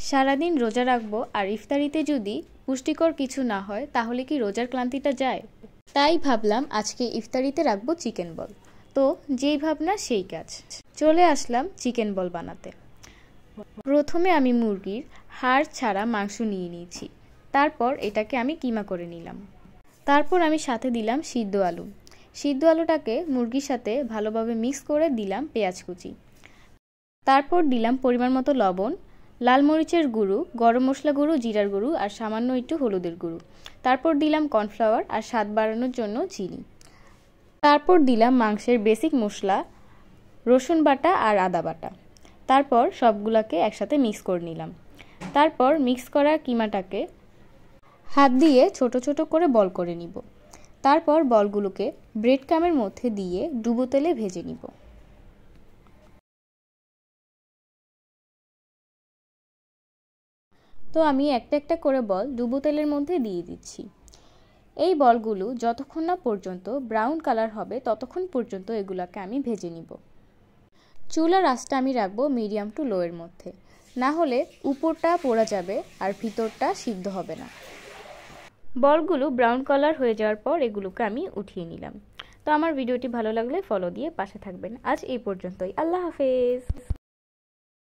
সারাদিন রোজা রাখবো আর ইফতারিতে যদি পুষ্টিকর কিছু না হয় তাহলে কি রোজার ক্লান্তিটা যায়? তাই ভাবলাম আজকে ইফতারিতে রাখবো চিকেন বল। তো যেই ভাবনা সেই কাজ, চলে আসলাম চিকেন বল বানাতে। প্রথমে আমি মুরগির হাড় ছাড়া মাংস নিয়ে নিয়েছি, তারপর এটাকে আমি কিমা করে নিলাম। তারপর আমি সাথে দিলাম সিদ্ধ আলু। সিদ্ধ আলুটাকে মুরগির সাথে ভালোভাবে মিক্স করে দিলাম পেঁয়াজ কুচি। তারপর দিলাম পরিমাণ মতো লবণ, লাল মরিচের গুঁড়ো, গরম মশলা গুঁড়ো, জিরার গুঁড়ো আর সামান্য একটু হলুদের গুঁড়ো। তারপর দিলাম কর্নফ্লাওয়ার আর স্বাদ বাড়ানোর জন্য চিনি। তারপর দিলাম মাংসের বেসিক মশলা, রসুন বাটা আর আদা বাটা। তারপর সবগুলোকে একসাথে মিক্স করে নিলাম। তারপর মিক্স করা কিমাটাকে হাত দিয়ে ছোট ছোট করে বল করে নিব। তারপর বলগুলোকে ব্রেড ক্রামের মধ্যে দিয়ে ডুবো তেলে ভেজে নিব। তো আমি একটা একটা করে বল ডুবো তেলের মধ্যে দিয়ে দিচ্ছি। এই বলগুলো যতক্ষণ না পর্যন্ত ব্রাউন কালার হবে ততক্ষণ পর্যন্ত এগুলোকে আমি ভেজে নিব। চুলার আঁচটা আমি রাখবো মিডিয়াম টু লো এর মধ্যে, না হলে উপরটা পোড়া যাবে আর ভিতরটা সিদ্ধ হবে না। বলগুলো ব্রাউন কালার হয়ে যাওয়ার পর এগুলোকে আমি উঠিয়ে নিলাম। তো আমার ভিডিওটি ভালো লাগলে ফলো দিয়ে পাশে থাকবেন। আজ এই পর্যন্তই। আল্লাহ হাফেজ।